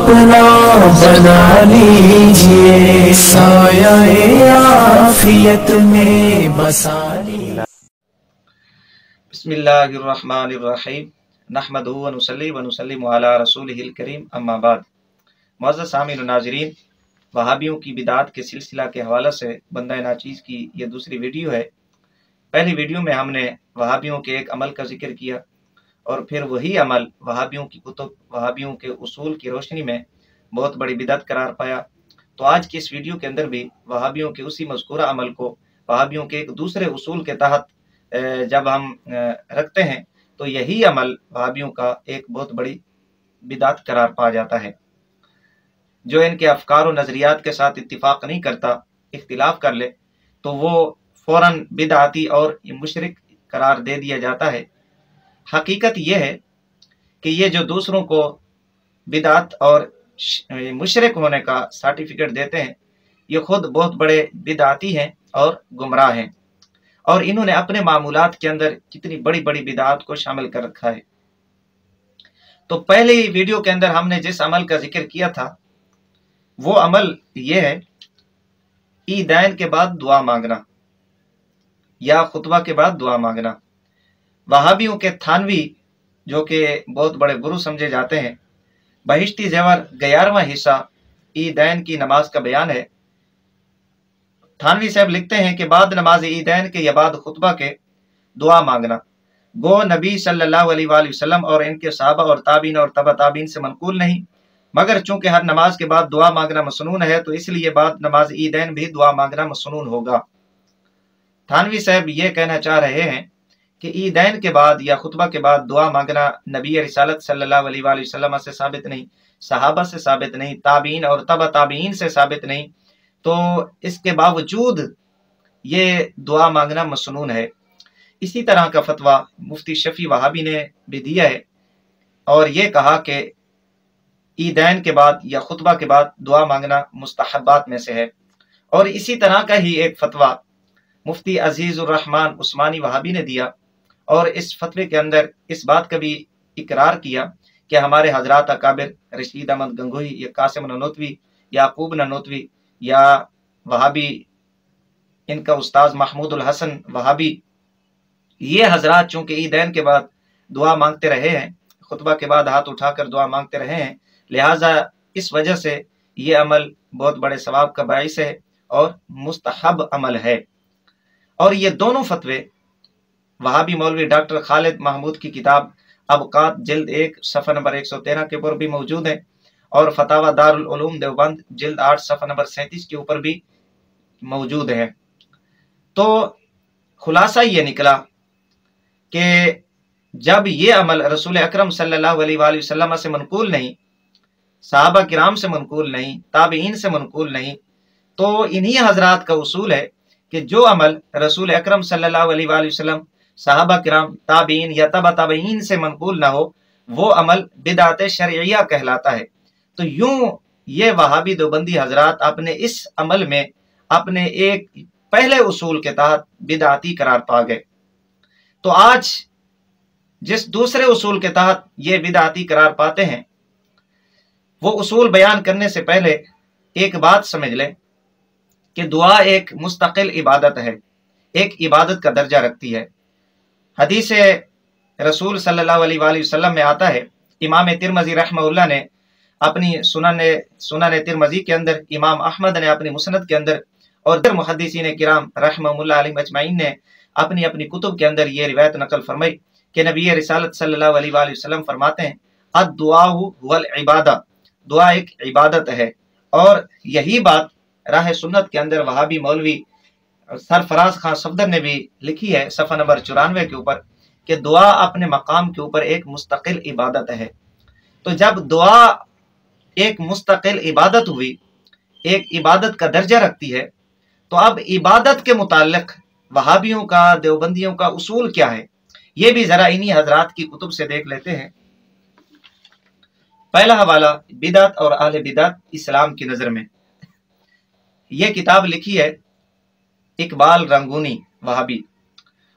अपना बना लीजिए, साया आफियत में बसा लीजिए। बिस्मिल्लाहिर्रहमानिर्रहीम, नहमदुहु व नुसल्ली व नुसल्लिमु अला रसूलिहिल करीम, अम्मा बाद। मुअज़्ज़ज़ सामीन व नाज़रीन, वहाबियों की बिदात के सिलसिला के हवाले से बंदा नाचीज़ की ये दूसरी वीडियो है। पहली वीडियो में हमने वहाबियों के एक अमल का जिक्र किया और फिर वही अमल वहाबियों की कुतुब, वहाबियों के उसूल की रोशनी में बहुत बड़ी बिदअत करार पाया। तो आज की इस वीडियो के अंदर भी वहाबियों के उसी मज़कूरा अमल को वहाबियों के एक दूसरे उसूल के तहत जब हम रखते हैं तो यही अमल वहाबियों का एक बहुत बड़ी बिदअत करार पा जाता है। जो इनके अफकार और नज़रियात के साथ इत्तिफाक नहीं करता, इख्तिलाफ कर ले, तो वो फौरन बिदअती और मुशरिक करार दे दिया जाता है। हकीकत यह है कि ये जो दूसरों को बिदअत और मुशरिक होने का सर्टिफिकेट देते हैं, ये खुद बहुत बड़े बिदअती हैं और गुमराह हैं, और इन्होंने अपने मामूलात के अंदर कितनी बड़ी बड़ी बिदअत को शामिल कर रखा है। तो पहले ही वीडियो के अंदर हमने जिस अमल का जिक्र किया था वो अमल ये है, ईदैन के बाद दुआ मांगना या खुतबा के बाद दुआ मांगना। वहाबियों के थानवी, जो कि बहुत बड़े गुरु समझे जाते हैं, बहिश्ती ज़ेवर 11वां हिस्सा ईदैन की नमाज का बयान है। थानवी साहब लिखते हैं कि बाद नमाज ईदैन के या बाद खुतबा के दुआ मांगना गो नबी सल्लल्लाहु अलैहि वसल्लम और इनके सहाबा और ताबीन और तबा ताबीन से मनकूल नहीं, मगर चूंकि हर नमाज के बाद दुआ मांगना मसनून है तो इसलिए बाद नमाज ईदैन भी दुआ मांगना मसनून होगा। थानवी साहब ये कहना चाह रहे हैं कि ईदैन के बाद या खुतबा के बाद दुआ मांगना नबी रिसालत सल्लल्लाहु अलैहि वसल्लम से साबित नहीं, सहाबा से साबित नहीं, ताबीन और तबा ताबीन से साबित नहीं, तो इसके बावजूद ये दुआ मांगना मसनून है। इसी तरह का फतवा मुफ्ती शफी वहाबी ने भी दिया है और ये कहा कि ईदैन के बाद या खुतबा के बाद दुआ मांगना मुस्तहब्बात में से है। और इसी तरह का ही एक फतवा मुफ्ती अजीजुर रहमान उस्मानी वहाबी ने दिया और इस फतवे के अंदर इस बात का भी इकरार किया कि हमारे हजरात अकाबिर रशीद अहमद गंगोही या कासिम ननोतवी, याकूब ननोतवी या वहाबी इनका उस्ताद महमूदुल हसन वहाबी, ये हजरात चूंकि ईदैन के बाद दुआ मांगते रहे हैं, खुतबा के बाद हाथ उठाकर दुआ मांगते रहे हैं, लिहाजा इस वजह से ये अमल बहुत बड़े सवाब का बाइस है और मुस्तहब अमल है। और ये दोनों फतवे वहाबी मौलवी डॉक्टर खालिद महमूद की किताब अबकात जिल्द 1 सफ़ा नंबर 113 के ऊपर भी मौजूद है और फतावा दारुल उलूम देवबंद जिल्द 8 सफ़ा नंबर 37 के ऊपर भी मौजूद है। तो खुलासा ये निकला कि जब ये अमल रसूल अकरम सल्लल्लाहु अलैहि वसल्लम से मनकूल नहीं, सहाबा किराम से मनकूल नहीं, ताबीन से मनकूल नहीं, तो इन्हीं हजरात का उसूल है कि जो अमल रसूल अकरम सल्लल्लाहु अलैहि वसल्लम, सहाबा किराम, ताबीन या तबा ताबीन से मनकूल ना हो, वो अमल बिदअत शरइया कहलाता है। तो यूं ये वहाबी देवबंदी हजरात अपने इस अमल में अपने एक पहले उसूल के तहत बिदअती करार पा गए। तो आज जिस दूसरे उसूल के तहत ये बिदअती करार पाते हैं, वो उसूल बयान करने से पहले एक बात समझ लें कि दुआ एक मुस्तकिल इबादत है, एक इबादत का दर्जा रखती है। हदीस रसूल सल्लल्लाहु अलैहि वसल्लम में आता है, इमाम तिरमजी रहमहुल्लाह ने अपनी सुनन तिरमजी के अंदर, इमाम अहमद ने अपनी मुसनद के अंदर और मुहद्दिसीन किराम रहमहुल्लाह अलैहिम अजमईन ने अपनी अपनी कुतुब के अंदर ये रिवायत नकल फरमाई कि नबी रिसालत सल्लल्लाहु अलैहि वसल्लम फरमाते हैं, अद-दुआउ हुवल इबादा, दुआ एक इबादत है। और यही बात राह सुन्नत के अंदर वहाबी मौलवी सरफराज खान सफदर ने भी लिखी है सफ़ा नंबर 94 के ऊपर कि दुआ अपने मकाम के ऊपर एक मुस्तकिल इबादत है। तो जब दुआ एक मुस्तकिल इबादत हुई, एक इबादत का दर्जा रखती है, तो अब इबादत के मुताल्लिक वहाबियों का, देवबंदियों का उसूल क्या है, ये भी जरा इन्हीं हजरात की कुतुब से देख लेते हैं। पहला हवाला बिदअत और अहले बिदअत इस्लाम की नजर में। यह किताब लिखी है इकबाल रंगूनी वहाबी,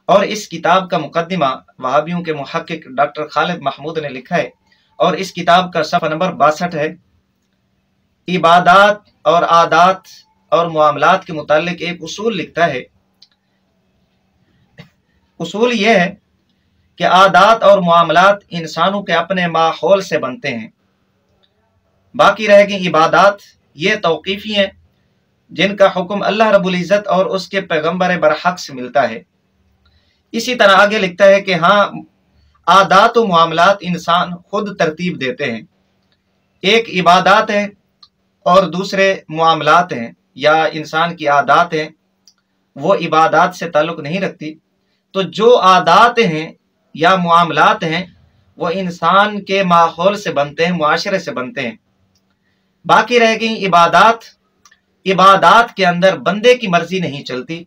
और इस किताब का मुकद्दिमा वहाबियों के मुहक्किक डॉक्टर खालिद महमूद ने लिखा है और इस किताब का सफ़ा नंबर 62 है इबादत और आदात और मुआमलात के मुतालिक एक उसूल लिखता है। उसूल ये है कि आदात और मुआमलात इंसानों के अपने माहौल से बनते हैं। बाकी रह गई इबादत, ये तौक़ीफ़ी हैं जिनका हुक्म अल्लाह रब्बुल इज़्ज़त और उसके पैगम्बर बरहक से मिलता है। इसी तरह आगे लिखता है कि हाँ, आदात और मुआमलात इंसान खुद तरतीब देते हैं। एक इबादत है और दूसरे मुआमलात हैं या इंसान की आदात हैं, वो इबादत से ताल्लुक़ नहीं रखती। तो जो आदात हैं या मुआमलात हैं वो इंसान के माहौल से बनते हैं, मुआशरे से बनते हैं। बाकी रह गई इबादत। इबादत के अंदर बंदे की मर्जी नहीं चलती,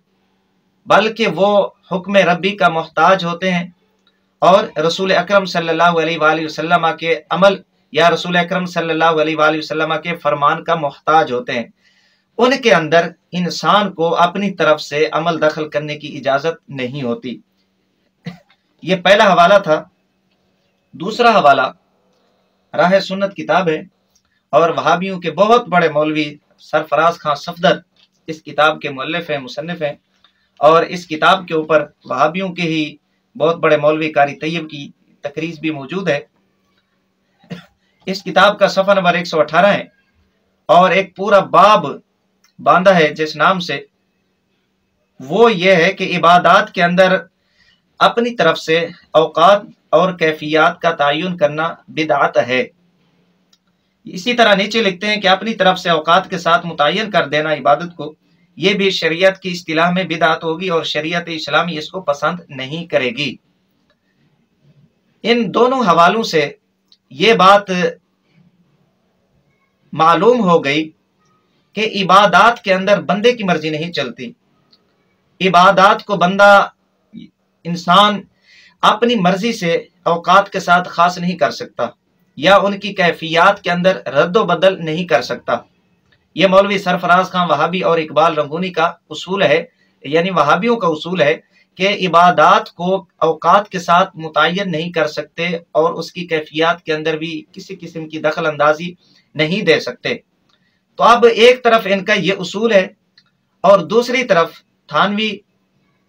बल्कि वो हुक्म रब्बी का मोहताज होते हैं और रसूल अकरम सल्लल्लाहु अलैहि वसल्लम के अमल या रसूल अकरम सल्लल्लाहु अलैहि वसल्लम के फरमान का मोहताज होते हैं। उनके अंदर इंसान को अपनी तरफ से अमल दखल करने की इजाज़त नहीं होती। ये पहला हवाला था। दूसरा हवाला राह सुन्नत किताब है और वहाबियों के बहुत बड़े मौलवी सरफराज खां सफदर इस किताब के मुअल्लिफ हैं, मुसन्निफ हैं, और इस किताब के ऊपर वहाबियों के ही बहुत बड़े मौलवी कारी तैयब की तकरीज भी मौजूद है। इस किताब का सफ़ा नंबर 118 है और एक पूरा बाब बांधा है जिस नाम से, वो ये है कि इबादत के अंदर अपनी तरफ से औकात और कैफियत का तयन करना बिदअत है। इसी तरह नीचे लिखते हैं कि अपनी तरफ से औकात के साथ मुतय्यन कर देना इबादत को, ये भी शरीयत की इस्तिलाह में बिदअत होगी और शरीयत इस्लामी इसको पसंद नहीं करेगी। इन दोनों हवालों से ये बात मालूम हो गई कि इबादत के अंदर बंदे की मर्जी नहीं चलती। इबादत को बंदा इंसान अपनी मर्जी से औकात के साथ खास नहीं कर सकता या उनकी कैफियत के अंदर रद्दो बदल नहीं कर सकता। ये मौलवी सरफराज खां वहाबी और इकबाल रंगूनी का उसूल है, यानी वहाबियों का उसूल है कि इबादत को औकात के साथ मुतय्यन नहीं कर सकते और उसकी कैफियत के अंदर भी किसी किस्म की दखल अंदाजी नहीं दे सकते। तो अब एक तरफ इनका ये उसूल है और दूसरी तरफ थानवी,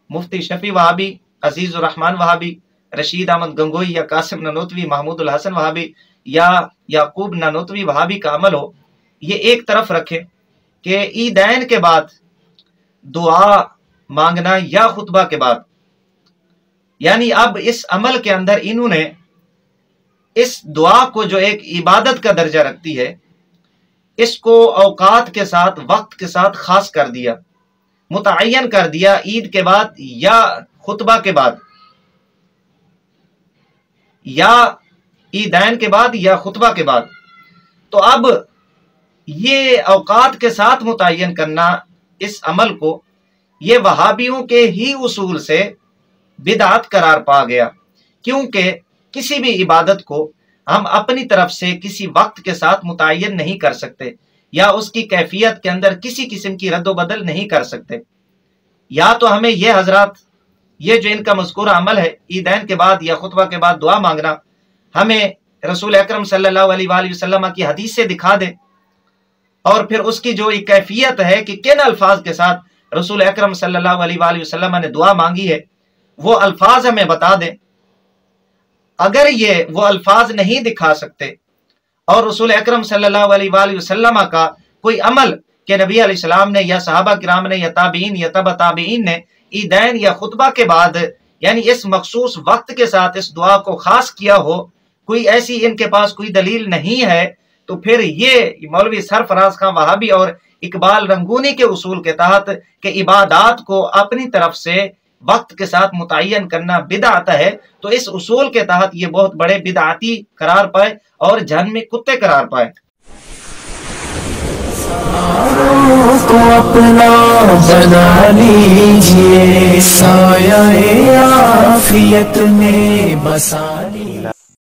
मुफ्ती शफी वहाबी, अजीजुर रहमान वहाबी, रशीद अहमद गंगोई या कासिम नानोतवी, महमूदुल हसन वहाबी या याकूब नानोतवी वहाबी का अमल हो, ये एक तरफ रखें कि ईदैन के बाद दुआ मांगना या खुतबा के बाद, यानी अब इस अमल के अंदर इन्होंने इस दुआ को जो एक इबादत का दर्जा रखती है, इसको औकात के साथ, वक्त के साथ खास कर दिया, मुतय्यन कर दिया ईद के बाद या खुतबा के बाद या ईदैन के बाद या खुतबा के बाद। तो अब ये औकात के साथ मुतय्यन करना इस अमल को, ये वहाबियों के ही उसूल से बिदअत करार पा गया, क्योंकि किसी भी इबादत को हम अपनी तरफ से किसी वक्त के साथ मुतय्यन नहीं कर सकते या उसकी कैफियत के अंदर किसी किस्म की रद्दो बदल नहीं कर सकते। या तो हमें ये हजरात, ये जो इनका मज़कूरा अमल है ईदैन के बाद या खुतबा के बाद दुआ मांगना, हमें रसूल अकरम सल्लल्लाहु अलैहि वसल्लम की हदीस से दिखा दे और फिर उसकी जो एक कैफियत है कि किन अल्फाज के साथ रसूल अकरम सल्लल्लाहु अलैहि वसल्लम ने दुआ मांगी है, वो अल्फाज हमें बता दें। अगर ये वो अल्फाज नहीं दिखा सकते और रसूल अकरम सल्लल्लाहु अलैहि वसल्लम का कोई अमल के नबी अलैहिस्सलाम ने या सहाबा किराम ने या ताबीन या तबा ताबीन ने ईदैन या खुतबा के बाद, यानी इस मखसूस वक्त के साथ इस दुआ को खास किया हो, कोई ऐसी इनके पास कोई दलील नहीं है, तो फिर ये मौलवी सरफराज खां वहाबी और इकबाल रंगूनी के उसूल के तहत कि इबादत को अपनी तरफ से वक्त के साथ मुतय्यन करना बिदअत है, तो इस उसूल के तहत ये बहुत बड़े बिदअती करार पाए और जहन में कुत्ते करार पाए। को अपना बना लीजिए, साया-ए-आफियत में बसा